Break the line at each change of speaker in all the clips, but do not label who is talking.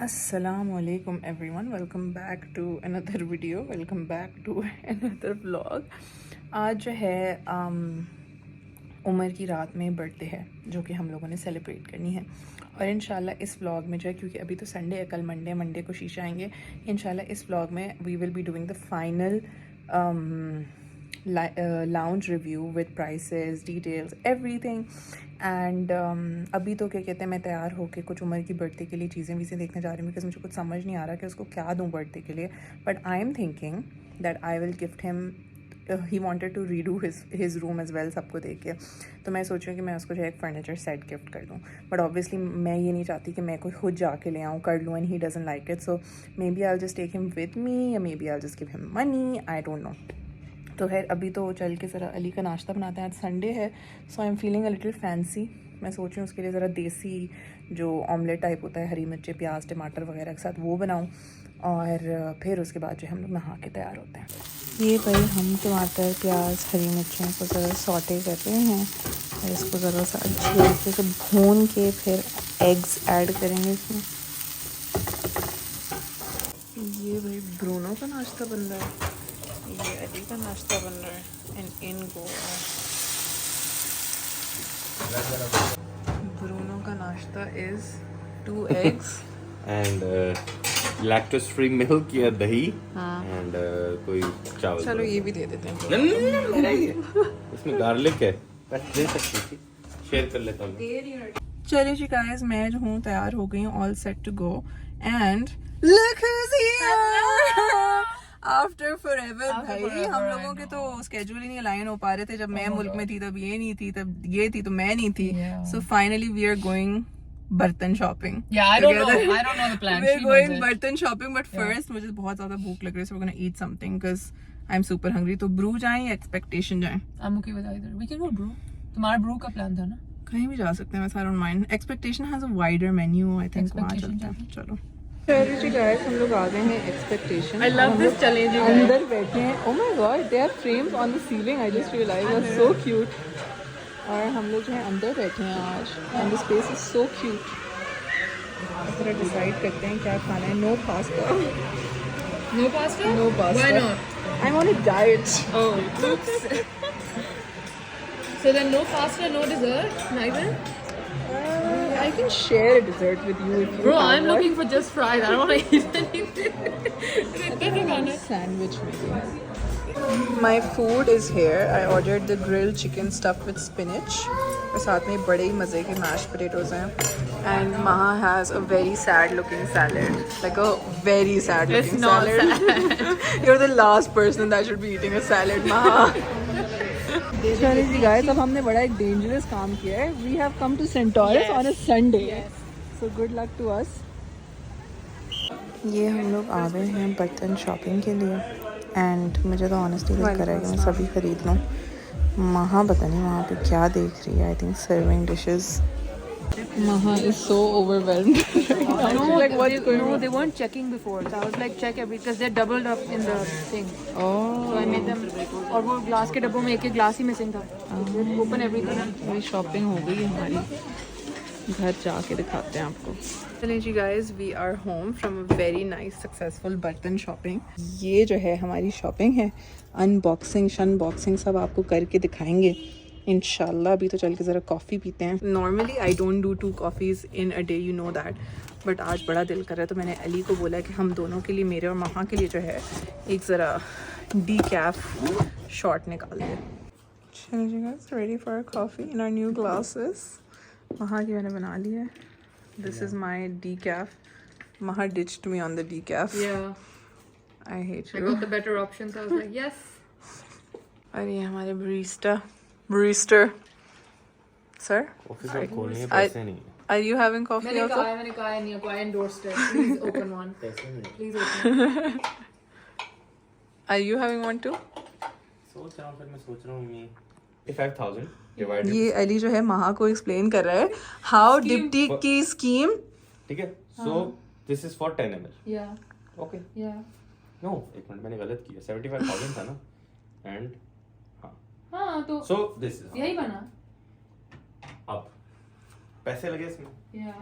Assalamualaikum everyone, welcome back to another video, welcome back to another vlog. आज जो है उमर की रात में बर्थडे है जो कि हम लोगों ने सेलिब्रेट करनी है और इंशाल्लाह इस व्लॉग में जो है, क्योंकि अभी तो संडे है, कल मंडे को शीशा आएंगे, इंशाल्लाह इस व्लॉग में we will be doing the final lounge review with prices, details, everything. And अभी तो क्या कहते हैं, मैं तैयार होकर कुछ उमर की बर्थडे के लिए चीज़ें देखने जा रही हूँ, बिकॉज मुझे कुछ समझ नहीं आ रहा कि उसको क्या दूँ बर्थडे के लिए. But I am thinking that I will gift him, he wanted to redo his room as well, सबको देख के. तो मैं सोच रही हूँ कि मैं उसको जो है एक फर्नीचर सेट गिफ्ट कर दूँ. बट ऑब्वियसली मैं ये नहीं चाहती कि मैं कोई खुद जाके ले आऊँ, कर लूँ, and he doesn't like it. So maybe I just take him with me या maybe I just give him money, I don't know. तो खैर अभी तो चल के ज़रा अली का नाश्ता बनाते हैं, आज संडे है, so I am feeling a little fancy. मैं सोच रही हूँ उसके लिए ज़रा देसी जो ऑमलेट टाइप होता है, हरी मिर्ची, प्याज, टमाटर वगैरह के साथ, वो बनाऊँ. और फिर उसके बाद जो हम लोग नहा के तैयार होते हैं. ये भाई हम टमाटर, प्याज, हरी मिर्चियों को ज़रा सॉटे कर रहे हैं और इसको ज़रा सा अच्छे तरीके से भून के फिर एग्स ऐड करेंगे इसमें. ये भाई ब्रूनो का नाश्ता बन रहा है, ये अली का नाश्ता बन रहा है, एंड इन गो ब्रूनो का नाश्ता is 2 eggs
and lactose free milk या दही एंड कोई चावल.
चलो ये भी दे देते हैं.
इसमें गार्लिक है, दे सकती थी, शेयर कर लेता हूँ.
चलिए जी गाइस, मैं जो हूँ तैयार हो गई हूँ, all set to go. And look who's here after forever. भाई हम लोगों के तो स्केड्यूल ही नहीं अलाइन हो पा रहे थे. जब मैं मुल्क में थी तब ये नहीं थी, तब ये थी तो मैं नहीं थी. So finally we are going बर्तन shopping.
I don't know the plan.
We're going बर्तन शॉपिंग, बट फर्स्ट मुझे बहुत ज्यादा भूख लग रही है, so we're gonna eat something because I'm super hungry. तो ब्रू जाएं या एक्सपेक्टेशन जाएं?
I'm okay with either. We can go brew. तुम्हारा brew का plan था ना?
कहीं भी जा सकते हैं, वैसे I don't mind. Expectation has a wider menu, I think. वहाँ चलते हैं. चलो जी गाइस, हम लोग आ गए हैं expectation.
I love this challenge.
अंदर बैठे हैं. Oh my god, they have frames on the ceiling. I just realized that's so cute. और हम लोग जो है अंदर बैठे हैं आज, and the space is so cute. थोड़ा डिसाइड करते हैं क्या खाना है. No pasta.
No pasta?
No pasta.
Why not?
I'm on a diet.
Oh, oops. So then no pasta, no dessert, neither?
I can share a dessert with you if you
Bro,
have
I'm
one.
looking for just fries. I don't want to eat anything.
Sandwich maybe. My food is here. I ordered the grilled chicken stuffed with spinach. और साथ में बड़े ही मज़े के mashed potatoes हैं. And Maha has a very sad looking salad. Like a very sad
It's
looking
not
salad. You're the last person that should be eating a salad, Maha. चलिए जी guys, अब हमने बड़ा एक डेंजरस काम किया है. We have come to Centaurus on a Sunday. So good luck to us. ये हम लोग आ गए हैं बर्तन शॉपिंग के लिए, एंड मुझे तो ऑनेस्टली लग रहा है कि मैं सभी खरीद लूँ. महा पता नहीं वहाँ पे क्या देख रही है. I think serving dishes. Maha is so overwhelmed right now.
No,
She's like, what's going on?
they weren't checking before. So I was like, check every because they're doubled up in the thing.
Oh.
So I made them. और वो glass के डब्बों में एक glass ही missing था. Open everything.
मेरी shopping हो गई है हमारी. घर जाके दिखाते हैं आपको. चलिए जी guys, we are home from a very nice successful बर्तन शॉपिंग. ये जो है हमारी शॉपिंग है. अनबॉक्सिंग सब आपको करके दिखाएंगे इंशाल्लाह. अभी तो चल के ज़रा कॉफ़ी पीते हैं. Normally I don't do 2 coffees in a day, you know that. But आज बड़ा दिल कर रहा है, तो मैंने अली को बोला कि हम दोनों के लिए, मेरे और महा के लिए जो है, एक ज़रा डीकैफ शॉट निकाल दें. चलिए जी guys, ready for a coffee in our new glasses. Maha की मैंने बना ली है. This is my decaf. Maha ditched me on the decaf.
Yeah.
I hate
I
you.
got the better option, so I was like, yes.
और ये हमारे Barista. Sir?
Office में खोलने हैं, पैसे नहीं है.
Are you having coffee
मैंने
also?
कहा नहीं को I endorsed it. Please open one.
पैसे नहीं.
Please open.
Are you having one too?
सोच रहा हूँ, फिर मैं सोच रहा हूँ 5,000 divided.
ये अली जो है महा को एक्सप्लेन कर रहा है हाउ डिप्टी की स्कीम.
ठीक है. So this is for 10 ml.
Yeah.
Okay.
Yeah.
No, एक मिनट, मैंने गलत किया. 75,000 था ना. And
हाँ तो.
So this is.
यही बना.
अब पैसे लगे इसमें.
Yeah.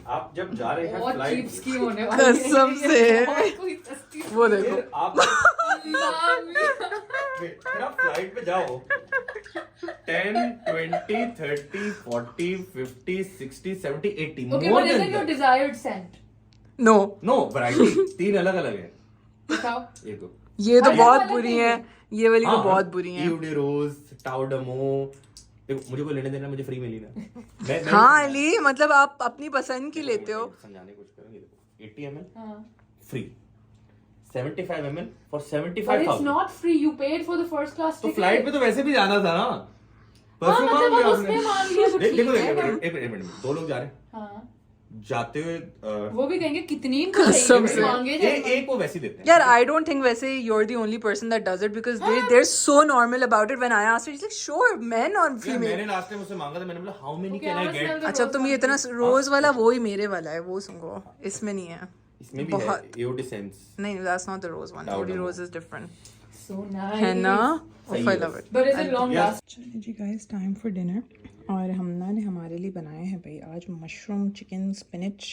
आप जब जा रहे हैं
बहुत
फ्लाइट
चिप्स की होने वाली है।
कसम से।
और कोई सस्ती
वो देखो
फिर आप फ्लाइट पे जाओ 10, 20, 30, 40, 50, 60, 70, 80
Okay,
more
but
than
isn't your
that.
desired scent?
No
No, variety 3 अलग अलग है
बताओ।
ये तो
ये तो
अलग
बहुत
अलग
बुरी
नहीं
है,
है।
ये वाली तो
हाँ,
बहुत बुरी है।
Eau de Rose, Taudamo, देखो मुझे कोई लेने देना मुझे फ्री मिली ना मैं
हाँ अली, मतलब आप अपनी पसंद की लेते हो।
समझाने की कोशिश करूंगी। देखो 80 ml
हाँ।
Free 75 ml for
But it's
75,000
not free. You paid for the first class
तो
ticket.
फ्लाइट पे तो वैसे भी जाना था ना परसों
मतलब
मांग लिया
अब उसने मांग लिया तो
देखो
ठीक
देखो
है,
देखो, एक मिनट दो लोग जा रहे हैं
हाँ।
जाते हुए
वो भी कहेंगे कितनी
कसम से।
मांगे
एक को वैसे ही देते हैं
यार आई डोंट थिंक वैसे you're the only person that does it because they're so normal about it. When I asked her, she's like sure men or
यार,
female.
मैंने लास्ट टाइम उससे मांगा था मैंने बोला how many
Okay,
can I
I smell
get
the
अच्छा
rose
तुम ये
one
इतना
too.
रोज वाला वो ही मेरे वाला है, वो सुंगो इसमें नहीं है।
इसमें भी
बहुत-
है एओडिसेंस
नहीं that's not the rose one.
Down
Only
the
rose is different.
So nice.
है ना?
सही
Oh, I
है।
love it.
But is it long
Yeah.
last?
चलिए जी गाइस, टाइम फॉर डिनर। और हमने हमारे लिए बनाए हैं भाई आज mushroom chicken spinach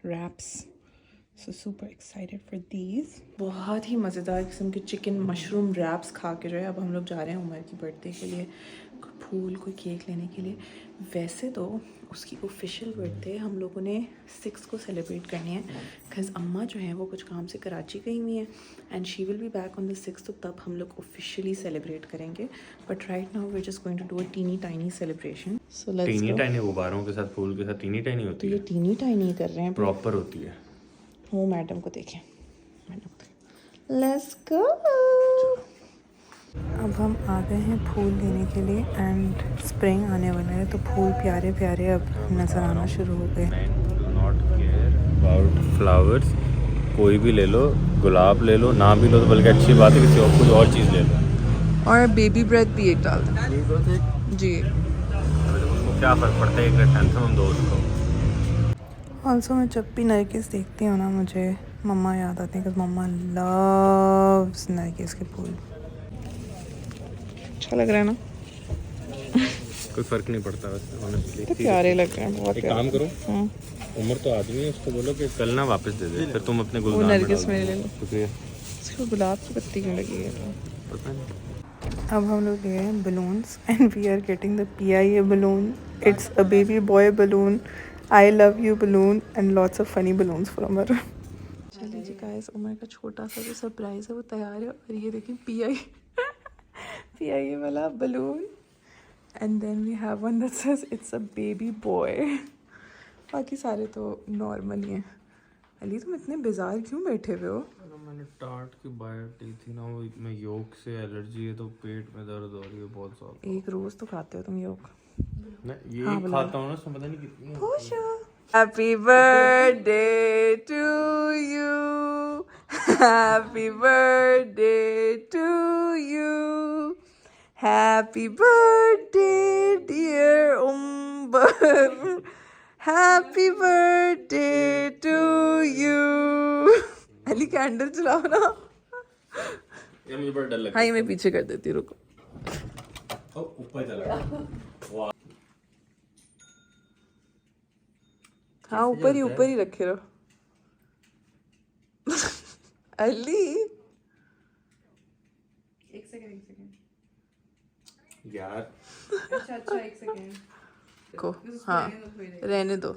wraps. So super excited for these. बहुत ही मज़ेदार किस्म के चिकन मशरूम रैप्स खा के जो है अब हम लोग जा रहे हैं उमर की बर्थडे के लिए कोई फूल कोई केक लेने के लिए। वैसे तो उसकी ऑफिशियल बर्थडे हम लोगों ने 6 को सेलिब्रेट करनी है बिकॉज अम्मा जो है वो कुछ काम से कराची गई हुई है and she will be back on the 6th, तो तब हम लोग ऑफिशियली सेलिब्रेट करेंगे। But right now we are just going to do a teeny tiny celebration. So let's
teeny
go.
Tiny गुब्बारों के साथ फूल के साथ टीनी टाइनी
तो
होती
ये
है
टीनी टाइनी कर रहे हैं
प्रॉपर होती है
वो मैडम को देखें, मैडम को। Let's go. अब हम आ गए हैं फूल लेने के लिए एंड स्प्रिंग आने वाला है तो फूल प्यारे प्यारे अब नज़र आना शुरू हो गए।
नॉट केयर अबाउट फ्लावर्स कोई भी ले लो गुलाब ले लो ना भी लो तो बल्कि अच्छी बात है किसी और कुछ और चीज़ ले लो
और बेबी ब्रेथ भी एक डाल दो जी।
उसको क्या फ़र्क पड़ता है एक हैंडसम दोस्त को।
ऑल्सो मैं जब भी नरगिस देखती हूँ ना मुझे मम्मा याद आती है, बिकॉज मम्मा लव्स नरगिस के फूल। अच्छा लग रहा है ना?
कोई फ़र्क नहीं पड़ता वैसे ऑनेस्टली
तो प्यारे लग रहे हैं बहुत
एक
प्यारे।
काम करो
हाँ
उम्र तो आदमी है उसको बोलो कि कल ना वापस दे दे फिर तुम अपने
वो
गुलदान में
नरगिस
डाल
मेरे
दो।
ले लो।
शुक्रिया
इसको गुलाब की पत्ती क्यों लगी है?
पता नहीं
अब हम लोग गए हैं balloons and we are getting the PIA balloon. It's a baby boy balloon, I love you balloon and lots of funny balloons for Umar. चलिए जी गाइस, उमर का छोटा सा जो सरप्राइज है वो तैयार है और ये देखिए PIA वाला balloon and then we have one that says it's a baby boy. बाकी सारे तो नॉर्मल ही हैं। अली तुम इतने बेजार क्यों बैठे हुए हो?
मैंने टार्ट की बाइट ली थी ना वो मैं योग से एलर्जी है तो पेट में दर्द हो रही है बहुत ज़्यादा।
एक रोज तो खाते हो तुम योग।
मैं ये
हाँ, बुला।
खाता हूँ ना उसमें पता नहीं कितनी
खुश हो। Happy birthday to you. Happy birthday to you. Happy birthday dear Umbar. Happy birthday to you. Ali candle चलाओ ना।
ये मुझे बड़ा डर लगता
हाँ ये मैं पीछे कर देती हूँ, रुको।
है ऊपर चला गया।
हाँ ऊपर ही रखे रहो। अली
एक सेकंड
यार
अच्छा एक सेकंड
को हाँ रहने दो।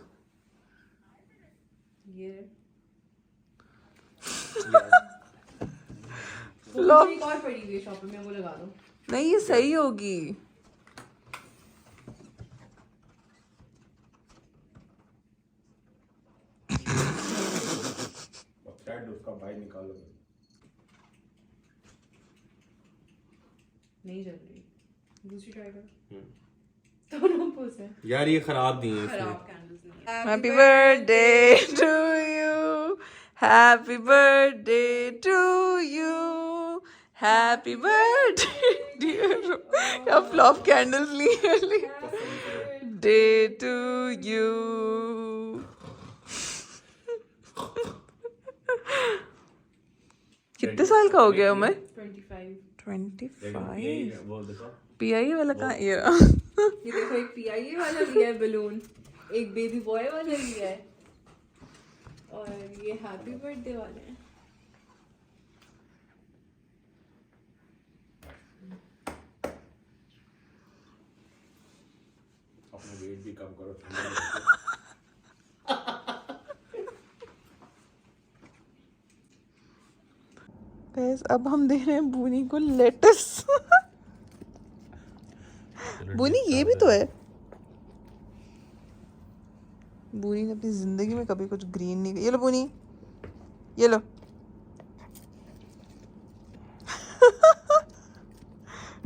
ये
लो।
एक और पड़ी हुई है शॉप में वो लगा दो।
नहीं ये सही होगी।
उसका भाई निकालो
नहीं चल रही, दूसरी ट्राई करो। दोनों पोस है
यार ये खराब नहीं है
खराब कैंडल्स नहीं।
Happy birthday to you. Happy birthday to you. Happy birthday dear. क्या फ्लॉप कैंडल्स ली है अली? Day to you. कितने साल का हो गया मैं? 25।
बोल देखो
PIA वाला कहाँ ये रहा?
ये देखो एक PIA वाला लिया है बलून, एक बेबी बॉय वाला लिया है और ये हैप्पी बर्थडे वाले हैं.
अपना वेट भी कम करो.
गाइस अब हम दे रहे हैं बूनी को लेटस. बूनी ये भी तो है. बूनी ने अपनी जिंदगी में कभी कुछ ग्रीन नहीं. ये लो बूनी, ये लो.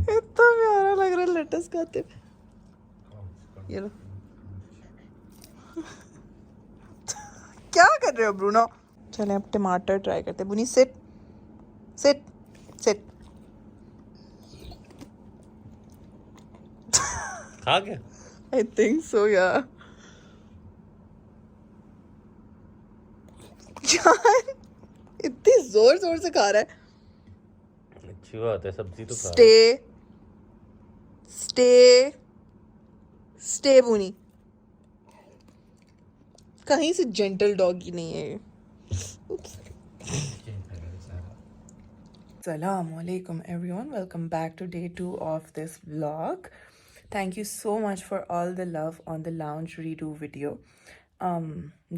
इतना प्यारा लग रहा है लेटस खाते पे. ये लो. क्या कर रहे हो ब्रूनो? चलें अब टमाटर ट्राई करते हैं. बुनी सिट सिट सिट.
खा गया.
आई थिंक सो या. यार इतनी जोर जोर से खा रहा है.
अच्छी बात है, सब्जी तो खा.
Stay stay stay Booni. कहीं से जेंटल डॉगी नहीं है ये. Assalamualaikum everyone, welcome back to day 2 of this vlog. Thank you so much for all the love on the lounge redo video.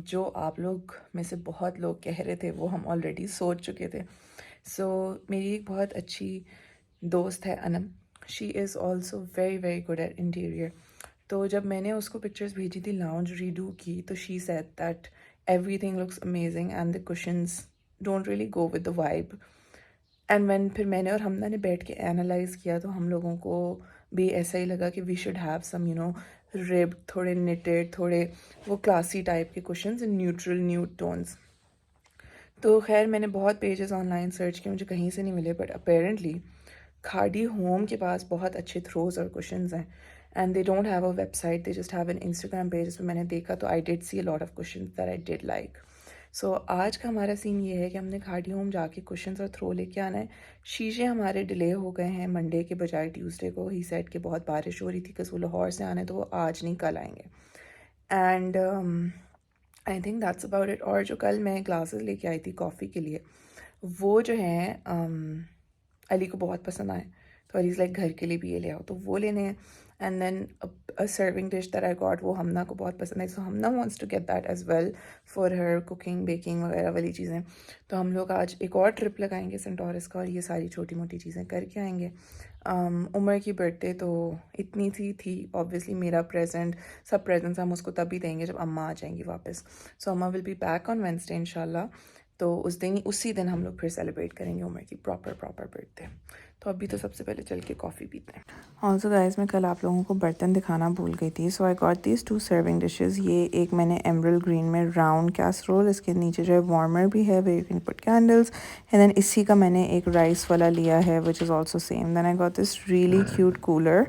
जो आप लोग में से बहुत लोग कह रहे थे वो हम ऑलरेडी सोच चुके थे. सो मेरी एक बहुत अच्छी दोस्त है Anam. She is also very very good at interior. तो जब मैंने उसको पिक्चर्स भेजी थी लाउंज रीडू की, तो she said that everything looks amazing and the cushions don't really go with the vibe. And when फिर मैंने और हमना ने बैठ के एनालाइज किया तो हम लोगों को भी ऐसा ही लगा कि we should have some rib, थोड़े निटेड, थोड़े वो क्लासी टाइप के cushions in neutral nude tones. तो खैर मैंने बहुत पेजेस ऑनलाइन सर्च किए, मुझे कहीं से नहीं मिले. बट अपेरेंटली खाड़ी होम के पास बहुत अच्छे थ्रोज और कुशंस हैं and they don't have a website, they just have an Instagram page. जिसमें मैंने देखा तो I did see a lot of cushions that I did like. So आज का हमारा सीन ये है कि हमने खाड़ी होम जाके कुशंस और थ्रो लेके आना है. शीशे हमारे डिले हो गए हैं मंडे के बजाय ट्यूसडे को. ही सेड कि बहुत बारिश हो रही थी, वो लाहौर से आने तो वो आज नहीं कल आएंगे. And I think that's about it. और जो कल मैं ग्लासेस लेके आई थी कॉफ़ी के लिए, वो जो हैं अली को बहुत पसंद आए. तो अली लाइक घर के लिए भी ये ले आओ, तो वो लेने हैं. And then a serving dish that I got, वो हमना को बहुत पसंद है. So Hamna wants to get that as well for her cooking baking वगैरह वाली चीज़ें. तो हम लोग आज एक और ट्रिप लगाएंगे सेंटोरस का और ये सारी छोटी मोटी चीज़ें करके आएंगे. उमर की बर्थडे तो इतनी थी ऑब्वियसली. मेरा प्रेजेंट, सब प्रेजेंट्स हम उसको तभी देंगे जब अम्मा आ जाएंगी वापस. सो अम्मा will be back on Wednesday इंशाल्लाह. तो उसी दिन हम लोग फिर सेलिब्रेट करेंगे उमर की प्रॉपर बर्थडे. तो अभी तो सबसे पहले चल के कॉफ़ी पीते हैं. ऑल्सो गाइस मैं कल आप लोगों को बर्तन दिखाना भूल गई थी. So I got these 2 serving dishes. ये एक मैंने एमरल्ड ग्रीन में राउंड कैसरोल, इसके नीचे जो है वार्मर भी है where you can put candles. And then इसी का मैंने एक राइस वाला लिया है which is also same. Then I got this really cute cooler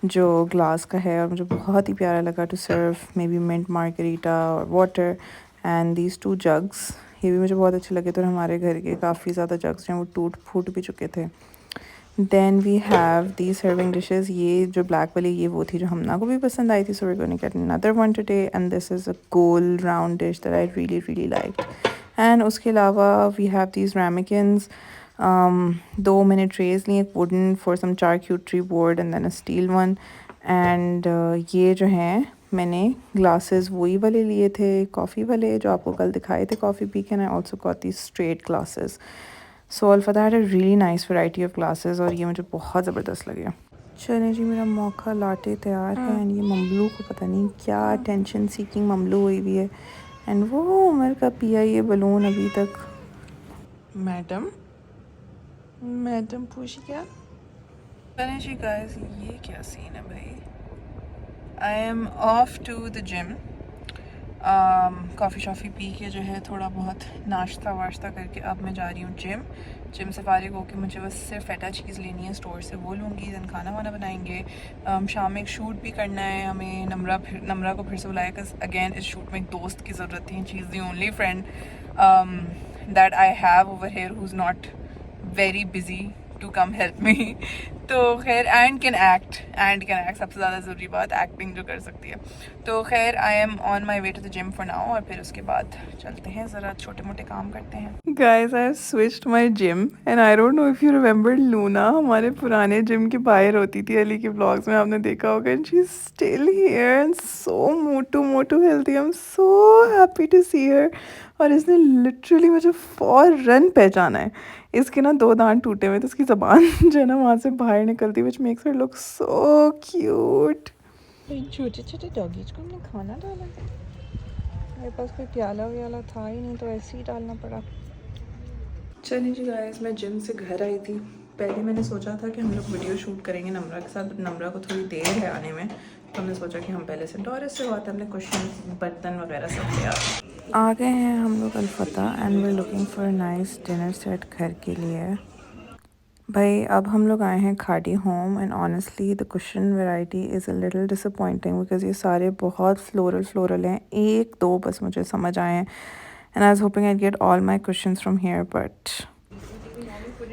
जो ग्लास का है और मुझे बहुत ही प्यारा लगा to serve maybe mint margarita और वाटर. एंड दीज 2 जग्स, ये भी मुझे बहुत अच्छे लगे. तो हमारे घर के काफ़ी ज़्यादा जग्स हैं वो टूट फूट भी चुके थे. Then we have the serving dishes. ये जो ब्लैक वाली ये वो थी जो हमना को भी पसंद आई थी. So we gonna get another one today. And this is a गोल round dish that I really liked. And उसके अलावा वी हैव दीज रैमिकन्स. 2 मैंने ट्रेज लिए, एक wooden for some charcuterie board and then a steel one. And ये जो हैं मैंने ग्लासेस वही वाले लिए थे कॉफ़ी वाले जो आपको कल दिखाए थे कॉफ़ी पी के. And I also got these straight glasses. So alpha had a really nice variety of glasses और ये मुझे बहुत ज़बरदस्त लगे. चलें जी, मेरा मौका लाटे तैयार है. एंड ये ममलू को पता नहीं क्या टेंशन सीकिंग ममलू हुई भी है. एंड वो उमर का पिया ये बलून अभी तक. मैडम पूछी क्या. चलें जी गाइस, ये क्या सीन है भाई. I am off to the gym. Coffee शॉफ़ी पी के जो है थोड़ा बहुत नाश्ता वाश्ता करके अब मैं जा रही हूँ जिम से फारिग होके. मुझे बस सिर्फ फेटा चीज़ लेनी है स्टोर से, वो लूँगी. दिन खाना वाना बनाएंगे. शाम में एक शूट भी करना है हमें. नम्रा को फिर से बुलाया बिकॉज अगेन इस शूट में एक दोस्त की ज़रूरत थी. She is the only friend that I have over here who is not very busy to come help me. तो खैर एंड कैन एक्ट सबसे ज़्यादा ज़रूरी बात, एक्टिंग जो कर सकती है। तो खैर I am on my way to the gym for now, और फिर उसके बाद चलते हैं, ज़रा छोटे मोटे काम करते हैं। Guys I have switched my gym and I don't know if you remember Luna हमारे पुराने जिम के बाहर होती थी, अली के ब्लॉग्स में आपने देखा होगा, and she is still here and so मोटू healthy. I am so happy to see her. और इसने लिटरली मुझे फौरन पहचाना है। इसके ना 2 दांत टूटे हुए, तो उसकी ज़बान जो है ना वहाँ से बाहर निकलती, which makes her look so cute. छोटे छोटे डॉगीज को हमने खाना डाला, मेरे पास कोई प्याला व्याला था ही नहीं, तो ऐसे ही डालना पड़ा। चलिए जी गाइस, मैं जिम से घर आई थी। पहले मैंने सोचा था कि हम लोग वीडियो शूट करेंगे नम्रा के साथ, बट नम्रा को थोड़ी देर है आने में, तो हमने सोचा कि हम पहले से डोरिस से बात, हमने क्वेश्चन बर्तन वगैरह सब तैयार। आ गए हैं हम लोग Alfatah and we are looking for nice dinner set घर के लिए। भाई अब हम लोग आए हैं खाड़ी home, and honestly the cushion variety is a little disappointing because ये सारे बहुत फ्लोरल हैं। 1-2 बस मुझे समझ आए हैं, and I was hoping I get all my cushions from here, but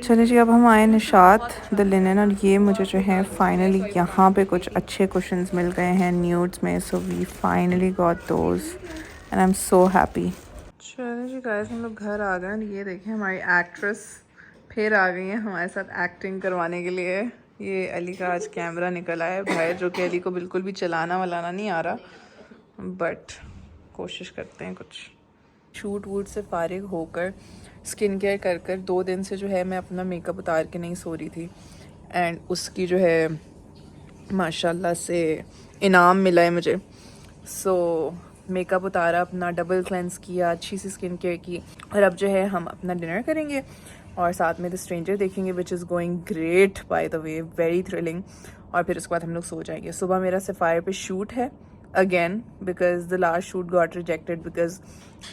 चलिए जी अब हम आए निशात द लिनन, और ये मुझे जो है फाइनली यहाँ पे कुछ अच्छे कुशन्स मिल गए हैं न्यूड्स में, so we finally got those and I am so happy. चलिए जी गाइस, हम लोग घर आ गए, ये देखें हमारी एक्ट्रेस फिर आ गई हैं हमारे साथ एक्टिंग करवाने के लिए। ये अली का आज कैमरा निकला है बाहर, जो कि अली को बिल्कुल भी चलाना वलाना नहीं आ रहा, बट कोशिश करते हैं कुछ। शूट वूट से फारिग होकर स्किन केयर कर 2 दिन से जो है मैं अपना मेकअप उतार के नहीं सो रही थी, एंड उसकी जो है माशाल्लाह से इनाम मिला है मुझे। सो मेकअप उतारा, अपना डबल क्लेंस किया, अच्छी सी स्किन केयर की, और अब जो है हम अपना डिनर करेंगे और साथ में द स्ट्रेंजर देखेंगे, which is going great bye the way, very thrilling. और फिर उसके बाद हम लोग सो जाएंगे। सुबह मेरा सफ़ायर पे शूट है again, because the last shoot got rejected because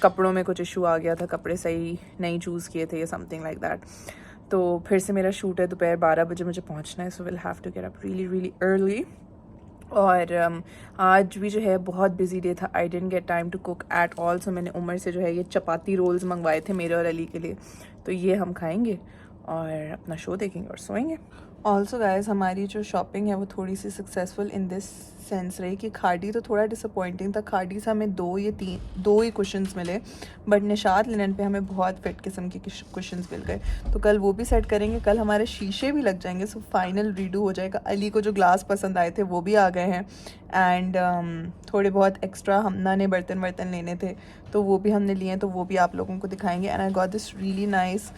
कपड़ों में कुछ इशू आ गया था, कपड़े सही नहीं चूज़ किए थे या समथिंग लाइक दैट। तो फिर से मेरा शूट है, दोपहर 12 बजे मुझे पहुंचना है, so will have to get up really early. और आज भी जो है बहुत बिजी डे था, I didn't get time to cook at all, so मैंने उमर से जो है ये चपाती रोल्स मंगवाए थे मेरे और अली के लिए, तो ये हम खाएंगे और अपना शो देखेंगे और सोएंगे। ऑल्सो गाइज, हमारी जो शॉपिंग है वो थोड़ी सी सक्सेसफुल इन दिस सेंस रही कि खाड़ी तो थोड़ा डिसअपॉइंटिंग था, खाड़ी से हमें 2 ही कुशन्स मिले, बट निशात लिनन पे हमें बहुत फिट किस्म के कुशन्स मिल गए, तो कल वो भी सेट करेंगे। कल हमारे शीशे भी लग जाएंगे, सो फाइनल रीडू हो जाएगा। अली को जो ग्लास पसंद आए थे वो भी आ गए हैं, एंड थोड़े बहुत एक्स्ट्रा हमना ने बर्तन लेने थे, तो वो भी हमने लिए हैं, तो वो भी आप लोगों को दिखाएंगे। And I got this really nice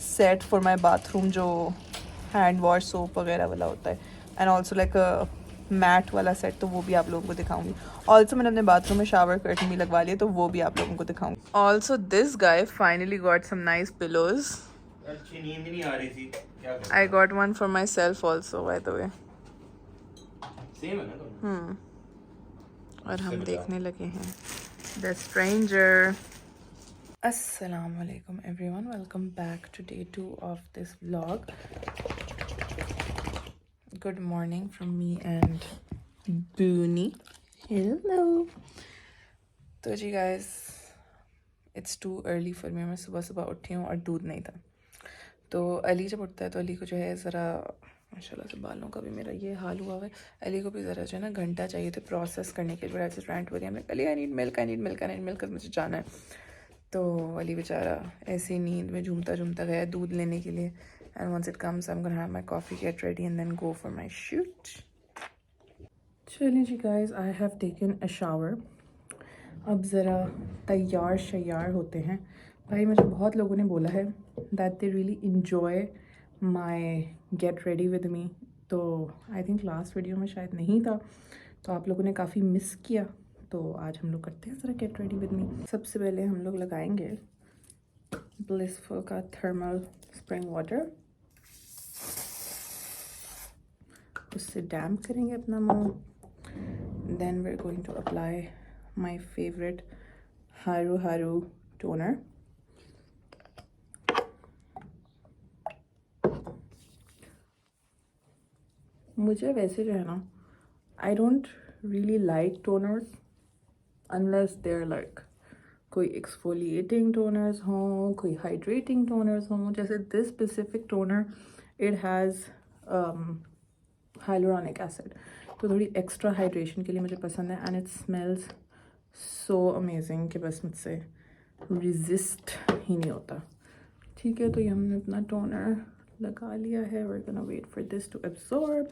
set for my bathroom, जो हैंड वॉश सोप वगैरह वाला होता है, एंड ऑल्सो लाइक मैट वाला सेट, तो वो भी आप लोगों को दिखाऊंगी। ऑल्सो मैंने अपने बाथरूम में शावर कर्टन भी लगवा लिया, तो वो भी आप लोगों को दिखाऊंगी। Also this guy finally got some nice pillows.
अच्छी नींद नहीं आ रही थी, क्या करूं?
I got one for myself also by the way.
Same है ना?
और हम देखने लगे हैं द स्ट्रेंजर। अस्सलाम वालेकुम everyone, welcome back to day 2 of this vlog. Good morning from me and Booni. Hello. तो जी guys, it's too early for me, मैं सुबह उठी हूँ और दूध नहीं था, तो अली जब उठता है तो अली को जो है ज़रा माशाल्लाह से बालों का भी मेरा ये हाल हुआ है, अली को भी ज़रा जो है ना घंटा चाहिए थे प्रोसेस करने के लिए। रेस्टोरेंट वगैरह में अली आई नीड मिल्क मुझे जाना है, तो अली बेचारा ऐसी नींद में झूमता गया दूध लेने के लिए। And once it comes I am gonna have my coffee, get ready and then go for my shoot. चलिए जी guys, I have taken a shower, अब ज़रा तैयार होते हैं। भाई मुझे बहुत लोगों ने बोला है that they really enjoy my get ready with me, तो आई थिंक लास्ट वीडियो में शायद नहीं था, तो आप लोगों ने काफ़ी मिस किया, तो आज हम लोग करते हैं ज़रा गेट रेडी विद मी। सबसे पहले हम लोग लगाएंगे ब्लिसफुल का थर्मल स्प्रिंग वाटर, उससे डैम्प करेंगे अपना मुँह। Then we are going to apply my favourite Haru toner. मुझे वैसे जो है ना, I don't really like toners unless they're like कोई एक्सफोलिएटिंग टोनर्स हों, कोई हाइड्रेटिंग टोनर्स हों। जैसे this specific toner, it has hyaluronic acid, तो थोड़ी एक्स्ट्रा हाइड्रेशन के लिए मुझे पसंद है। And it smells so amazing कि बस मुझसे रेजिस्ट ही नहीं होता। ठीक है, तो ये हमने अपना टोनर लगा लिया है। We are gonna wait for this to absorb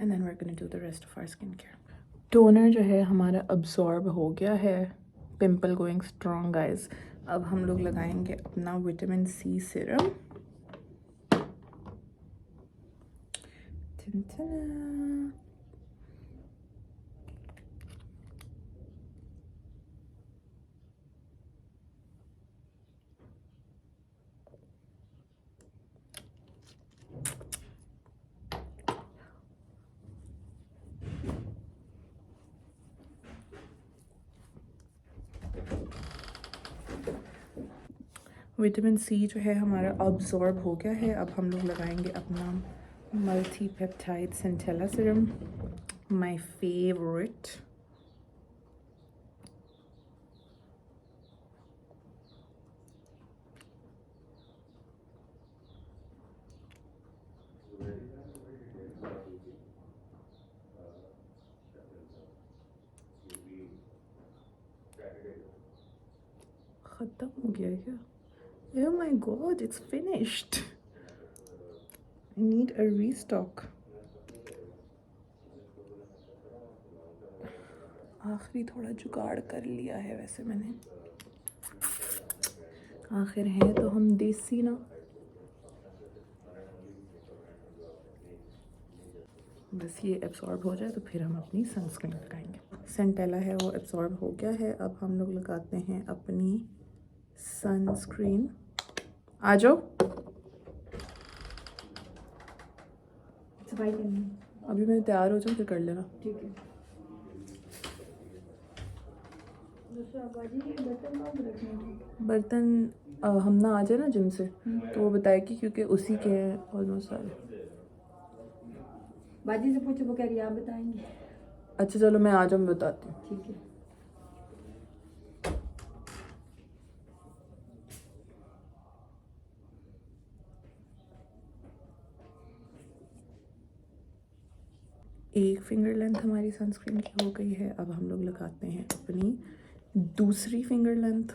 and then we are gonna do the rest of our skin care. Toner जो है हमारा अब्जॉर्ब हो गया है, पिंपल गोइंग स्ट्रॉन्ग गाइज। अब हम लोग लगाएंगे अपना vitamin C serum. Vitamin C जो है हमारा अब्जॉर्ब हो गया है। अब हम लोग लगाएंगे अपना multi peptide Centella serum, my favourite. ख़त्म हो गया क्या? Oh my god, it's finished. I need a restock. आखिरी थोड़ा जुगाड़ कर लिया है वैसे मैंने, आखिर है तो हम देसी ना। बस ये एब्सॉर्ब हो जाए तो फिर हम अपनी सनस्क्रीन लगाएंगे। सेंटेला है वो एब्सॉर्ब हो गया है। अब हम लोग लगाते हैं अपनी सनस्क्रीन। आ जाओ,
सफाई करनी है।
अभी मैं तैयार हो जाऊँ फिर कर लेना।
ठीक है। दूसरा बाजी के बर्तन कहाँ पे रखने हैं?
बर्तन हम ना आ जाए ना जिम से तो वो बताएगी, क्योंकि उसी के हैं ऑलमोस्ट सारे।
बाजी से पूछो, वो कह रही है आप बताएंगे।
अच्छा चलो मैं आ जाऊँ, मैं बताती हूँ।
ठीक है।
एक फिंगर लेंथ हमारी सनस्क्रीन की हो गई है। अब हम लोग लगाते हैं अपनी दूसरी फिंगर लेंथ।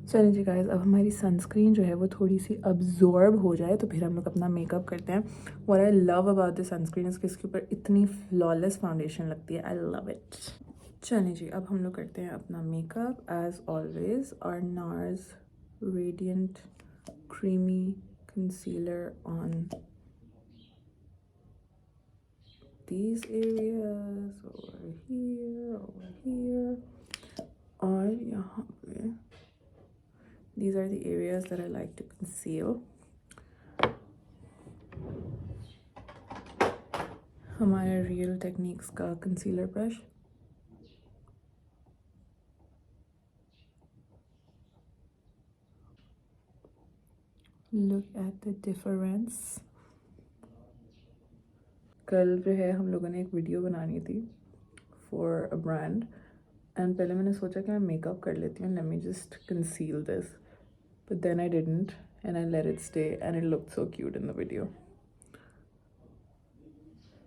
चलिए जी गाइस, अब हमारी सनस्क्रीन जो है वो थोड़ी सी अब्जॉर्ब हो जाए तो फिर हम लोग अपना मेकअप करते हैं। What I love about this sunscreen इसके इसके ऊपर इतनी फ्लॉलेस फाउंडेशन लगती है। I love it. चलिए जी, अब हम लोग करते हैं अपना मेकअप एज ऑलवेज। और nurse radiant creamy concealer on these areas, over here, और यहाँ पे these are the areas that I like to conceal. हमारा रियल टेक्निक्स का concealer brush. Look at the difference. कल जो है हम लोगों ने एक वीडियो बनानी थी फॉर अ ब्रांड, एंड पहले मैंने सोचा कि मैं मेकअप कर लेती हूँ, let me just conceal this, but then I didn't and I let it stay and it looked so cute in the video.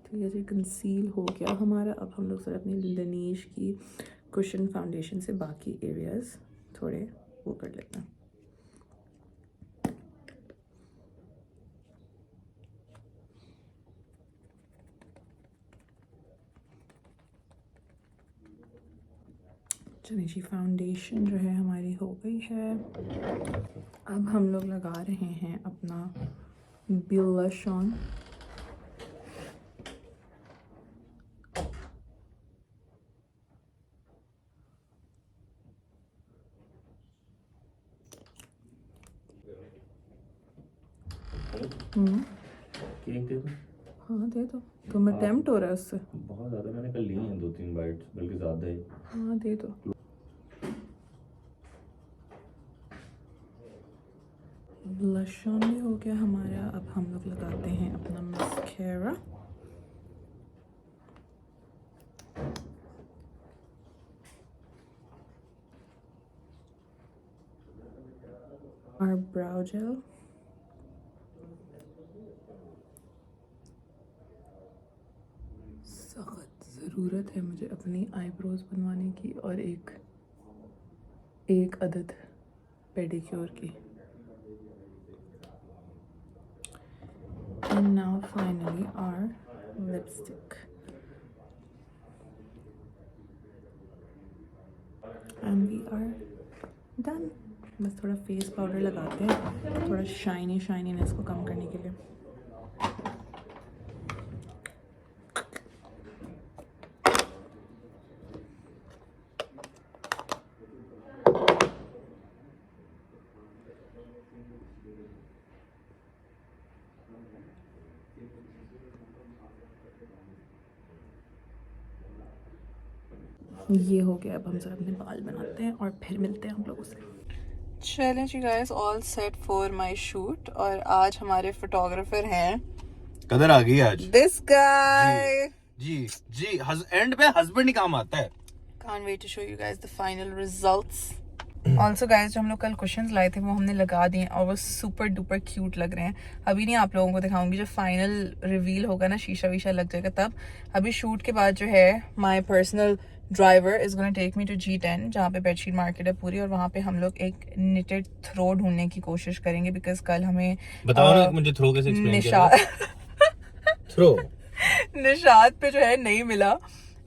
तो ये जी कंसील हो गया हमारा। अब हम लोग सर अपनी लनीश की कुशन फाउंडेशन से बाकी एरियाज थोड़े वो कर लेते हैं। चलिए जी, फाउंडेशन जो है हमारी हो गई है। अब हम लोग लगा रहे हैं अपना ब्लश ऑन।
केक दे दो।
हाँ दे दो, तुम्हें टेम्प्ट हो रहा है उससे?
बहुत ज़्यादा मैंने कल लिए हैं 2-3 बाइट्स, बल्कि ज़्यादा ही।
हाँ दे दो। ब्लश ऑन भी हो गया हमारा। अब हम लोग लगाते हैं अपना मस्कारा। और ब्राउ जेल, सख्त ज़रूरत है मुझे अपनी आईब्रोज बनवाने की और एक अदद पेडिक्योर की। And now finally our lipstick and we are done. बस थोड़ा फेस पाउडर लगाते हैं, थोड़ा शाइनीनेस को कम करने के लिए। ये हो गया, अब हम सब अपने बाल बनाते हैं और फिर मिलते हैं हम लोगों से। चलें जी guys, all set for my shoot. और आज हमारे फोटोग्राफर हैं
कदर आ गई आज।
This guy.
जी जी एंड पे हस्बैंड ही काम आता है।
Can't wait to show you guys the final results. Also guys, जो हम लोग कल कुशन्स लाए थे वो हमने लगा दिए और वो सुपर डुपर क्यूट लग रहे हैं। अभी नहीं आप लोगों को दिखाऊंगी, जो फाइनल रिवील होगा ना, शीशा वीशा लग जाएगा तब। अभी शूट के बाद जो है my personal driver is gonna take me to G10, जहाँ पे बेडशीट मार्केट है पूरी, और वहाँ पे हम लोग एक निटेड थ्रो ढूंढने की कोशिश करेंगे बिकॉज कल हमें
बताओ ना मुझे थ्रो कैसे एक्सप्लेन
निशात
थ्रो
निशात पे जो है नहीं मिला।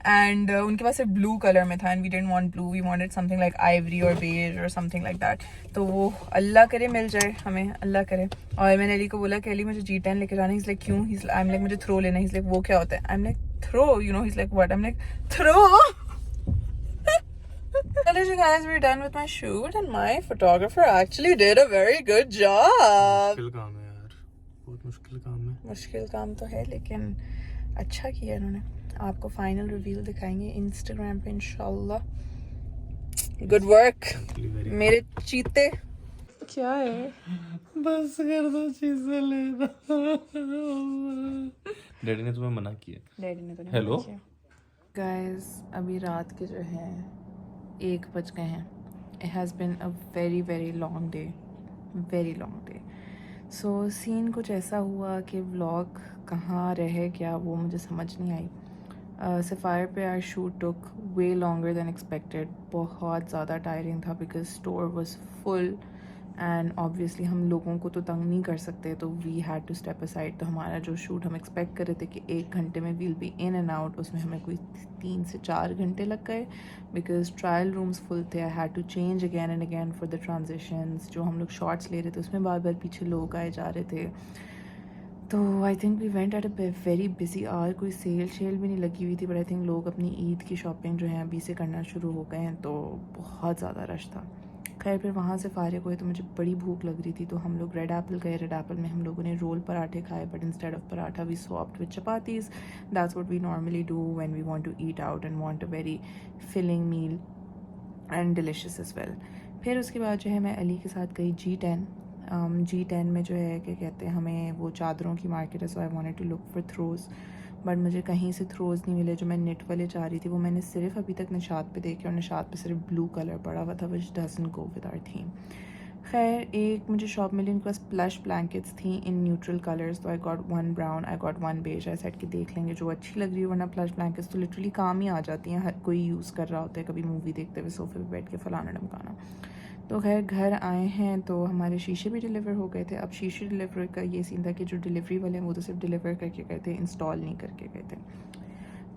एंड उनके पास सिर्फ ब्लू कलर में था and we didn't want blue, we wanted something like ivory और बेज और समथिंग लाइक दैट। तो वो अल्लाह करे मिल जाए हमें, अल्लाह करे। और मैंने अली को बोला कि अली मुझे G10 लेके जाना है। इज लाइक क्यों? आई एम लाइक मुझे थ्रो लेना है। इज लाइक वो क्या होता है? I am like throw, you know. Is like what? I am like throw. Hello you guys, we're done with my shoot and my photographer actually did a very good job.
मुश्किल काम है यार, बहुत मुश्किल काम है।
मुश्किल काम तो है लेकिन अच्छा किया इन्होंने। आपको फाइनल रिवील दिखाएंगे इंस्टाग्राम पे इंशाल्लाह। गुड वर्क मेरे चीते। क्या है?
बस कर दो चीजें लेना। डैडी ने तुम्हें मना किया?
डैडी ने तो नहीं
हेलो
गाइस, अभी रात के जो है 1 बज गए हैं। It has been a very very long day, very long day. So scene कुछ ऐसा हुआ कि व्लॉग कहाँ रह गया वो मुझे समझ नहीं आई। सफ़ायर पे our shoot took way longer than expected. बहुत ज़्यादा टायरिंग था because store was full and obviously हम लोगों को तो तंग नहीं कर सकते, तो we had to step aside. तो हमारा जो शूट हम एक्सपेक्ट कर रहे थे कि 1 घंटे में we'll be in and out, उसमें हमें कोई 3 से 4 घंटे लग गए बिकॉज ट्रायल रूम्स फुल थे। I had to change again and again for the transitions. जो हम लोग शॉट्स ले रहे थे उसमें बार बार पीछे लोग आए जा रहे थे। तो I think we went at a very busy hour. कोई सेल भी नहीं लगी हुई थी, बट आई थिंक लोग अपनी ईद की शॉपिंग जो है अभी से करना शुरू हो गए हैं, तो बहुत ज़्यादा रश था। खैर फिर वहाँ से फारिग हुए तो मुझे बड़ी भूख लग रही थी, तो हम लोग रेड एप्पल गए। रेड एप्पल में हम लोगों ने रोल पराठे खाए, but instead of paratha we swapped with chapatis. That's what we normally do when we want to eat out and want a very filling meal and delicious as well. फिर उसके बाद जो है मैं अली के साथ गई G10। G10 में जो है क्या कहते हैं, हमें वो चादरों की मार्केट है, so I wanted to look for throws, but मुझे कहीं से थ्रोज़ नहीं मिले। जो मैं नेट वाले चाह रही थी वो मैंने सिर्फ अभी तक निशात पे देखे और निशात पे सिर्फ ब्लू कलर पड़ा हुआ था, which doesn't go with our theme. खैर एक मुझे शॉप मिली, उनके पास प्लश ब्लैंकेट्स थी इन न्यूट्रल कलर्स, तो I got 1 brown, I got 1 beige. I set के देख लेंगे जो अच्छी लग रही है, वरना प्लश ब्लैंकेट्स तो लिटरली काम ही आ जाती हैं, हर कोई यूज़ कर रहा होता है कभी मूवी देखते हुए सोफे पे बैठ के फलाना ढमकाना। तो खैर घर आए हैं तो हमारे शीशे भी डिलीवर हो गए थे। अब शीशे डिलीवर का ये सीन था कि जो डिलीवरी वाले हैं वो तो सिर्फ डिलीवर करके गए थे, इंस्टॉल नहीं करके गए थे।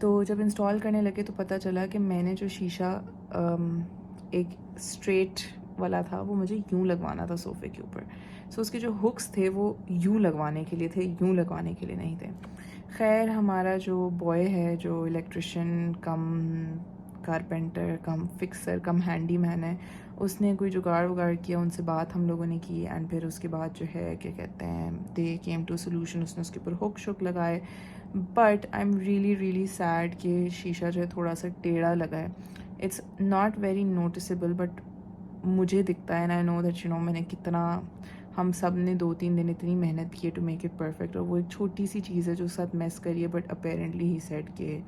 तो जब इंस्टॉल करने लगे तो पता चला कि मैंने जो शीशा एक स्ट्रेट वाला था वो मुझे यूँ लगवाना था सोफ़े के ऊपर। सो उसके जो हुक्स थे वो यूँ लगवाने के लिए थे, यूँ लगवाने के लिए नहीं थे। खैर हमारा जो बॉय है, जो इलेक्ट्रिशियन कम कारपेंटर कम फिक्सर कम हैंडीमैन है, उसने कोई जुगाड़ वगाड़ किया, उनसे बात हम लोगों ने की एंड फिर उसके बाद जो है क्या कहते हैं, दे केम टू सोल्यूशन। उसने उसके ऊपर हुक शुक लगाए, but I am really sad कि शीशा जो है थोड़ा सा टेढ़ा लगा है। It's not very noticeable but मुझे दिखता है and I know that you know मैंने कितना, हम सब ने 2-3 दिन इतनी मेहनत की है टू मेक इट परफेक्ट, और वो एक छोटी सी चीज़ है जो साथ मैस करी है। बट अपेरेंटली ही सेड कि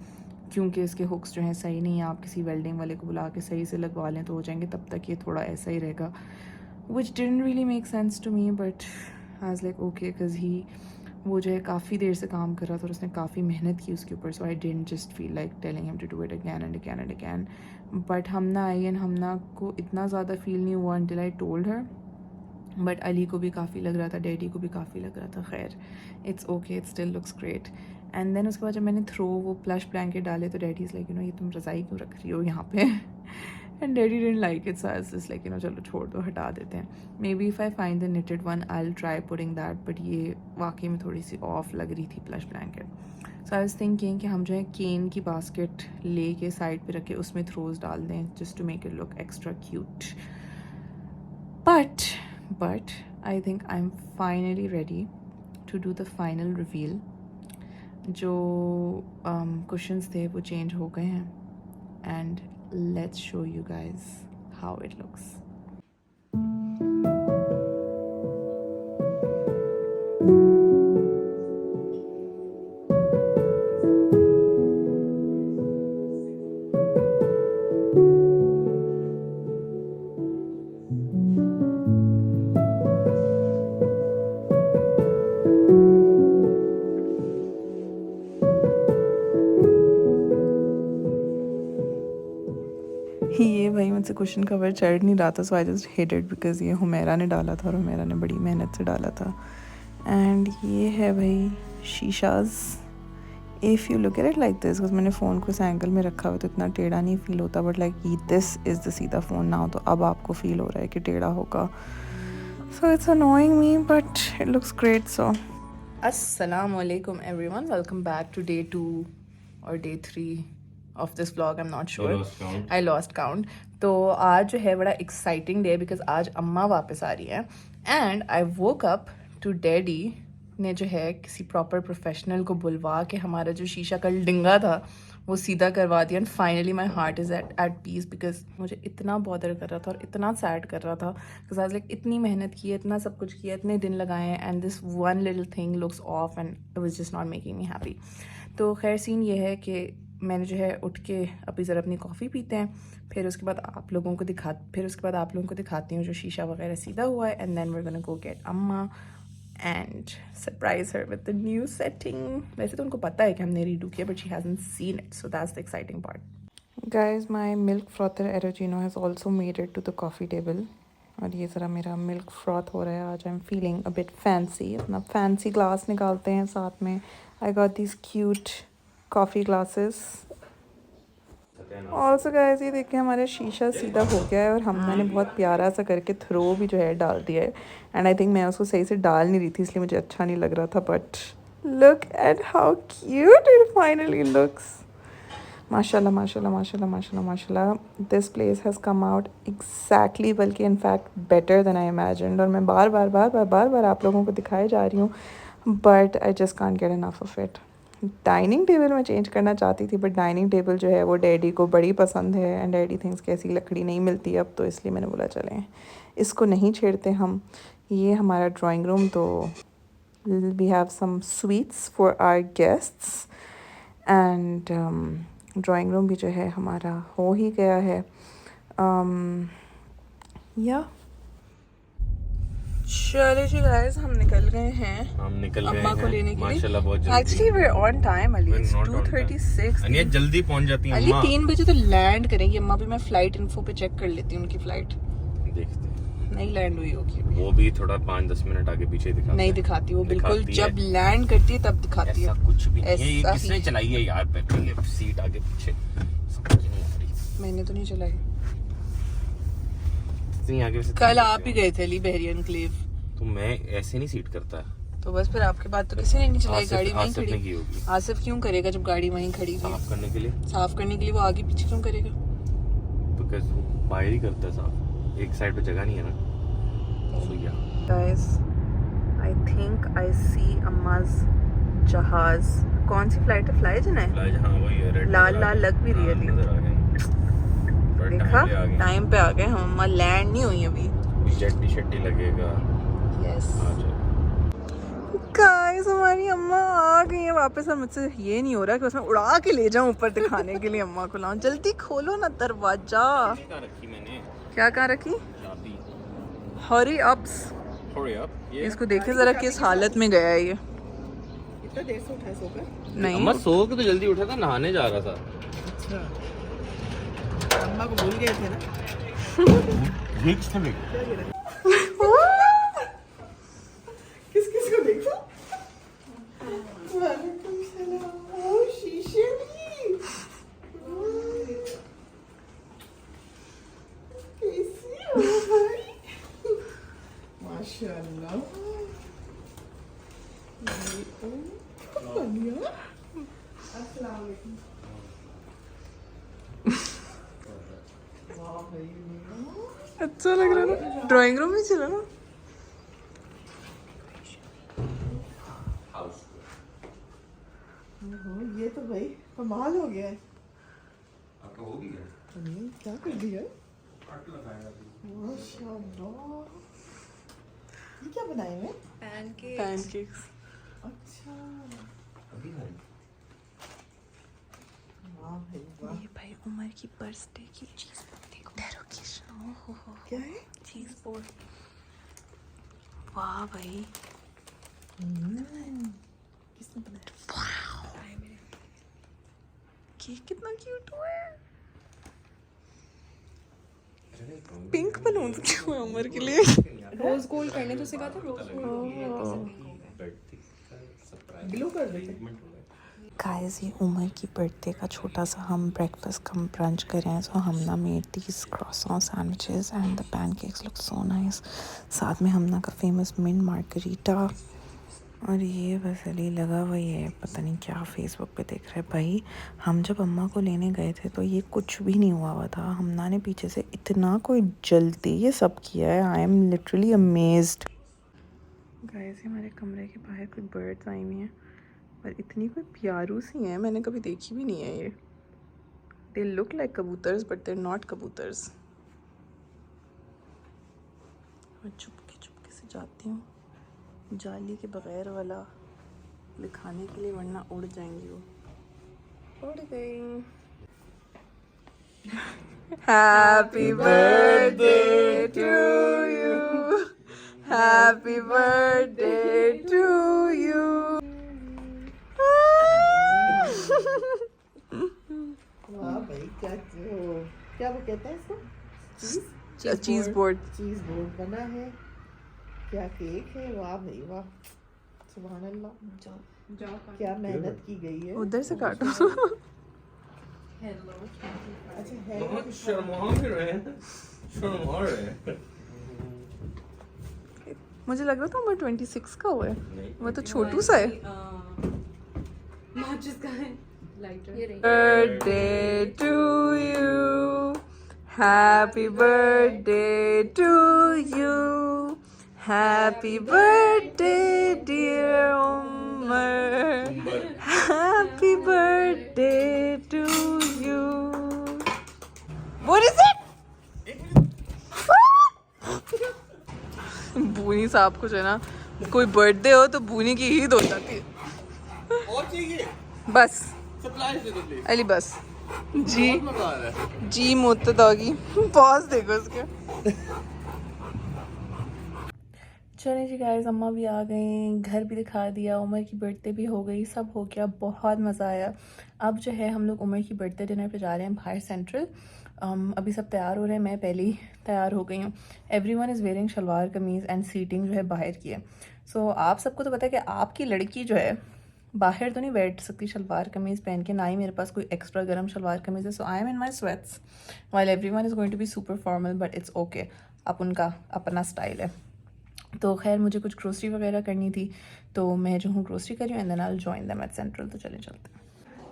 क्योंकि इसके हुक्स जो हैं सही नहीं है, आप किसी वेल्डिंग वाले को बुला के सही से लगवा लें तो हो जाएंगे, तब तक ये थोड़ा ऐसा ही रहेगा। which didn't really make sense to me, but I was like okay, because वो जो है काफ़ी देर से काम कर रहा था और उसने काफ़ी मेहनत की उसके ऊपर, so I didn't just feel like telling him to do it again and again and again. But Hamna I and Hamna को इतना ज़्यादा फील नहीं हुआ until I told her. But Ali को भी काफ़ी लग रहा था, डैडी को भी काफ़ी लग रहा था. खैर, it's okay, it still looks great. And then उसके बाद जब मैंने वो प्लश ब्लैंकेट डाले तो डैडी इज़ लाइक ये तुम रज़ाई क्यों रख रही हो यहाँ पे. And daddy didn't like it, so I was just like चलो छोड़ दो, हटा देते हैं. May be if I find the knitted one I will try putting that, but ये वाकई में थोड़ी सी ऑफ लग रही थी plush blanket. So I was thinking कि हम जो है केन की बास्केट ले के साइड पे रख के उसमें थ्रोज डाल दें, just to make it look extra cute. But I think I'm finally ready to do the final reveal. जो cushions थे वो change हो गए हैं, and let's show you guys how it looks. ये भाई मुझसे क्वेश्चन कवर चढ़ नहीं रहा था, so I just hid it because ये हुमेरा ने डाला था और हुमेरा ने बड़ी मेहनत से डाला था. एंड ये है भाई शीशाज. If you look at it like this, because मैंने फ़ोन को इस एंगल में रखा हुआ तो इतना टेढ़ा नहीं फील होता, but like this is the सीधा फ़ोन नाउ, तो अब आपको फील हो रहा है कि टेढ़ा होगा. So it's annoying me but it looks great. So अस्सलाम वालेकुम everyone, welcome back to day 2 और day 3 of this vlog. I'm not sure. I lost count. तो आज जो है बड़ा exciting day because आज अम्मा वापस आ रही है and I woke up to daddy ने जो है किसी proper professional को बुलवा के हमारा जो शीशा कल डिंगा था वो सीधा करवा दिया. and finally my heart is at peace because मुझे इतना bother कर रहा था और इतना sad कर रहा था because I was like इतनी मेहनत की है, इतना सब कुछ किया, इतने दिन लगाए हैं and this one little thing looks off and it was just not making me happy. तो खैर सीन ये है कि मैंने जो है उठ के अभी ज़रा अपनी कॉफ़ी पीते हैं, फिर उसके बाद आप लोगों को दिखाती हूँ जो शीशा वगैरह सीधा हुआ है. And then we are gonna go get अम्मा and surprise her with the new setting. वैसे तो उनको पता है कि हमने रीडू किया but she hasn't seen it, so that's the exciting part. Guys, my milk frother Aeroccino has also made it to the coffee table. और ये ज़रा मेरा मिल्क फ्रॉथ हो रहा है आज. आई am feeling a bit fancy. अपना फैंसी ग्लास निकालते हैं साथ में. आई got this cute coffee glasses. Also guys, ये देखिए हमारा शीशा सीधा हो गया है और हमने बहुत प्यारा सा करके थ्रो भी जो है डाल दिया है. एंड आई थिंक मैं उसको सही से डाल नहीं रही थी इसलिए मुझे अच्छा नहीं लग रहा था, but look at how cute it finally looks. माशाल्लाह माशाल्लाह माशाल्लाह माशाल्लाह माशाल्लाह. This place has come out exactly, बल्कि in fact better than I imagined. और मैं बार बार आप लोगों को दिखाई जा रही हूँ, but I just can't get enough of it. Dining table में चेंज करना चाहती थी, बट डाइनिंग टेबल जो है वो डैडी को बड़ी पसंद है एंड डैडी थिंक्स कि ऐसी लकड़ी नहीं मिलती अब, तो इसलिए मैंने बोला चलें इसको नहीं छेड़ते हम. ये हमारा ड्राइंग रूम, तो we have some sweets for our guests and drawing room भी जो है हमारा हो ही गया है. या चलो जी गाइस, हम निकल गए हैं अम्मा को लेने के लिए. Actually we are on time. Ali 2:36.
Aniya जल्दी पहुंच जाती हैं
अली 3 बजे तो लैंड करेंगी अम्मा भी. मैं फ्लाइट इन्फो पे चेक कर लेती हूँ उनकी फ्लाइट.
देखते
नहीं लैंड हुई होगी
वो भी थोड़ा 5-10 मिनट आगे पीछे दिखाती
नहीं दिखाती वो बिल्कुल. जब लैंड करती है तब दिखाती है.
ऐसा कुछ भी नहीं है. ये किसने चलाई है यार बैटरी सीट आगे पीछे? समझ नहीं आ रही.
मैंने तो नहीं चलाई.
आगे
कल आप ही गए थे अली बहरियन क्लेव.
तो मैं ऐसे नहीं सीट करता.
तो बस फिर आपके बाद तो किसी ने नहीं चलाई गाड़ी. वहीं
आसिफ ने की
खड़ी.
होगी.
आसिफ क्यों करेगा जब गाड़ी वहीं खड़ी है?
साफ करने के लिए.
साफ करने के लिए वो आगे पीछे क्यों करेगा?
बिकॉज़ वो बाहर ही करता है साफ. एक साइड पे जगह नहीं है ना. सो या
गाइस, आई थिंक आई सी अम्माज जहाज. कौन सी फ्लाइट है? फ्लाई जन है.
हां वही है. रेड
लाल लाल लग भी रही है. देखा टाइम पे आ गए हम. अम्मा लैंड नहीं हुई अभी.
जेटी शेटी लगेगा.
यस गाइस, हमारी अम्मा आ गई है वापस. और मुझसे ये नहीं हो रहा कि उसमें उड़ा के ले जाऊं ऊपर दिखाने के लिए. अम्मा को लाऊं. जल्दी खोलो ना दरवाजा.
रखी मैंने.
क्या कहाँ रखी? हरी अप्स।
Hurry up. ये
इसको देखे जरा किस हालत में गया है ये।
इतना देर से उठा सोकर?
नहीं
अम्मा सो के तो जल्दी उठा था, नहाने जा रहा था।
अच्छा, अम्मा को भूल गए थे ना? क्या गिरा? किस किस को देखो? वालेकुम सलाम। ओ शीशे में। कैसी हो भाई? माशाल्लाह। बढ़िया। अस्सलाम वालेकुम। वाह भाई।
अच्छा लग रहा है ना। ड्राइंग रूम में चला ना।
ओहो, ये तो भाई कमाल हो गया है।
आपका हो भी गया।
नहीं, क्या कर दिया है? माशाल्लाह। ये क्या बनाए हैं?
पैनकेक्स।
अच्छा।
अभी खाई।
वाह भाई वाह।
ये भाई उमर की बर्थडे की चीज देखो। डेकोरेशन। ओहो
क्या है?
चीज बोर्ड। वाह भाई।
किसने बनाया?
केक कितना क्यूट हुआ है। पिंक बलून्स क्यों है उमर के लिए?
रोज गोल्ड करने तो सिखा था रोज गोल्ड।
ग्लू कर देते।
गाइस ये उमर की बर्थडे का छोटा सा हम ब्रेकफास्ट कम ब्रंच कर रहे हैं। सो हम ना made these croissant sandwiches and the pancakes look so nice. साथ में हमना का फेमस मिंट मार्गरीटा। और ये बस अली लगा हुआ है, पता नहीं क्या फेसबुक पे देख रहा है भाई। हम जब अम्मा को लेने गए थे तो ये कुछ भी नहीं हुआ था। हमना ने पीछे से इतना कोई जल्दी ये सब किया है। I am literally amazed. Guys हमारे कमरे के बाहर कोई बर्ड्स आई हुई हैं और इतनी कोई प्यारू सी हैं, मैंने कभी देखी भी नहीं है ये। दे लुक लाइक कबूतर्स बट दे नॉट कबूतर्स। मैं चुपके से जाती हूँ जाली के बगैर वाला दिखाने के लिए, वरना उड़ जाएंगी वो। उड़ गई। Happy birthday to you, happy birthday to you.
वाह भाई क्या वो कहते हैं इसको?
चीज बोर्ड।
चीज बोर्ड बना है। क्या केक है। वाह भाई वाह। सुभान अल्लाह। क्या मेहनत की गई है।
उधर से काटो।
अच्छा है।
शर्मा भी रहे हैं, शर्मा रहे हैं।
मुझे लग रहा था उम्र 26 का हुआ है।
नहीं।
वो तो छोटू सा है।
माचिस का है lighter.
Birthday to you, happy birthday to you, happy birthday dear Umar, happy birthday to you. What is it? बूनी साहब को जो है ना, कोई बर्थडे हो तो बूनी की ईद हो जाती है।
और चाहिए?
बस
सप्लाई दे दो प्लीज।
अली बस जी
बहुत मजा आ रहा है।
जी मुत्तदागी पॉज देखो उसके। चले जी गाइस, अम्मा भी आ गई, घर भी दिखा दिया, उमर की बर्थडे भी हो गई, सब हो गया, बहुत मज़ा आया। अब जो है हम लोग उमर की बर्थडे डिनर पे जा रहे हैं बाहर सेंट्रल। अभी सब तैयार हो रहे हैं, मैं पहले ही तैयार हो गई हूँ। Everyone is wearing salwar kameez and seating जो है बाहर की है। सो आप सबको तो पता है कि आपकी लड़की जो है बाहर तो नहीं बैठ सकती शलवार कमीज़ पहन के, ना ही मेरे पास कोई एक्स्ट्रा गर्म शलवार कमीज़ है। So I am in my sweats while everyone is going to be super formal, but it's okay, अब उनका अपना स्टाइल है। तो खैर मुझे कुछ ग्रोसरी वगैरह करनी थी, तो मैं जो हूँ ग्रोसरी कर रही हूँ and then I will join them at central. तो चले चलते हैं।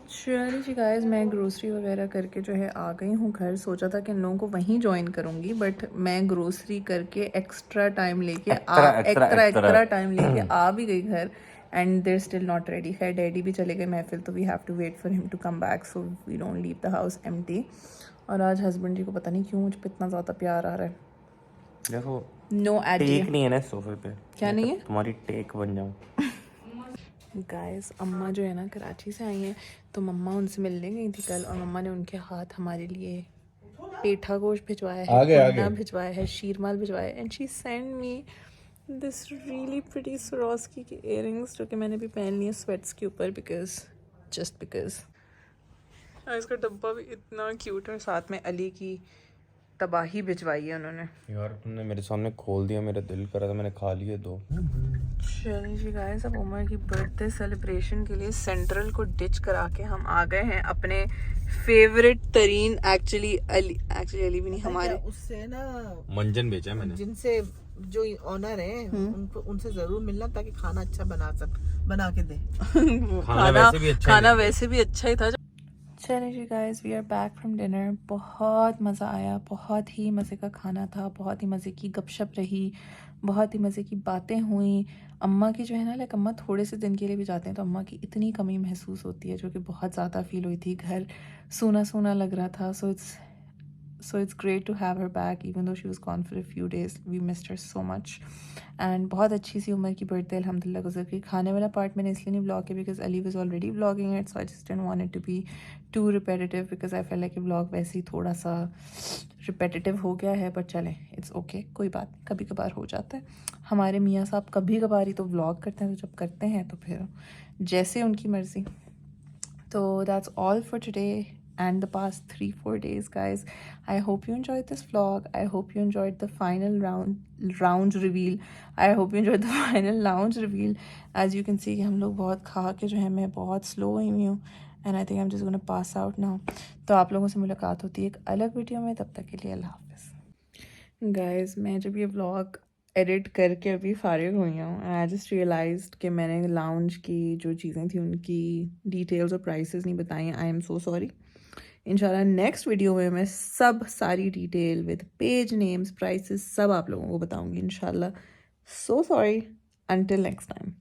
चलिए जी गाइस, मैं ग्रोसरी वगैरह करके जो है आ गई हूँ घर। सोचा था कि इन लोगों को वहीं ज्वाइन करूँगी, बट मैं ग्रोसरी करके एक्स्ट्रा टाइम लेके एक्स्ट्रा टाइम लेके आ भी गई घर and there still not ready. खैर डैडी भी चले गए महफिल, तो we have to wait for him to come back, so we don't leave the house empty. और आज हस्बैंड जी को पता नहीं क्यों मुझ पर इतना ज़्यादा प्यार आ रहा है।
देखो
नो
टेक नहीं है ना सोफे पे।
क्या नहीं है?
तुम्हारी टेक बन जाऊं।
गाइस अम्मा जो है ना कराची से आई हैं, तो मम्मा उनसे मिलने गई थी कल, और मम्मा ने उनके हाथ हमारे लिए पेठा गोश्त भिजवाया
आ
है,
गए, आ
कुन्ना
गए।
भिजवाया है, शीरमाल भिजवाया है, and she send me this really pretty Swarovski की इयरिंग्स जो कि मैंने भी पहन ली है स्वेट्स के ऊपर जस्ट बिकॉज इसका डब्बा भी इतना क्यूट है, साथ में अली की तबाही भिजवाई है उन्होंने।
यार तुमने मेरे सामने खोल दिया, मेरा दिल कर रहा था, मैंने खा लिए 2।
चलिए जी गाइस, अब उमर की बर्थडे सेलिब्रेशन के लिए सेंट्रल को डिच करा के हम आ गए हैं अपने फेवरेट तरीन एक्चुअली अली भी नहीं हमारे
उससे ना
मंजन बेचा है मैंने।
जिनसे जो ऑनर है उनको उनसे जरूर मिलना ताकि खाना अच्छा बना के दे।
खाना वैसे भी अच्छा ही था। चलिए जी guys, we are back from dinner. बहुत मज़ा आया, बहुत ही मज़े का खाना था, बहुत ही मज़े की गपशप रही, बहुत ही मज़े की बातें हुई। अम्मा की जो है ना, लाइक अम्मा थोड़े से दिन के लिए भी जाते हैं तो अम्मा की इतनी कमी महसूस होती है जो कि बहुत ज़्यादा फील हुई थी। घर सूना सूना लग रहा था। So it's great to have her back even though she was gone for a few days. We missed her so much. And बहुत अच्छी सी उमर की बर्थडे अल्हम्दुलिल्लाह गुजर गई। खाने वाला पार्ट मैंने इसलिए नहीं व्लॉग किया because Ali was already vlogging it, so I just didn't want it to be too repetitive because I felt like ये vlog वैसे ही थोड़ा सा repetitive हो गया है। but चलें, it's okay, कोई बात नहीं, कभी कभार हो जाता है। हमारे मियाँ साहब कभी कभार ही तो vlog करते हैं, तो जब करते हैं तो फिर जैसे उनकी मर्ज़ी। So that's all for today and the past 3-4 days, guys. I hope you enjoyed this vlog. I hope you enjoyed the final lounge reveal. I hope you enjoyed the final lounge reveal. As you can see, हम लोग बहुत खा के जो है मैं बहुत slow हुई हूँ and I think I'm just gonna pass out now. तो आप लोगों से मुलाकात होती है एक अलग वीडियो में, तब तक के लिए अल्लाह हाफ़िज़। Guys, मैं जब ये vlog एडिट करके अभी फारिग हुई हूँ एंड आई जस्ट रियलाइज्ड कि मैंने लाउंज की जो चीज़ें थी उनकी डिटेल्स और प्राइसेस नहीं बताई हैं। आई एम सो सॉरी। इंशाल्लाह नेक्स्ट वीडियो में मैं सब सारी detail with page names prices सब आप लोगों को बताऊंगी इंशाल्लाह। So sorry, until next time.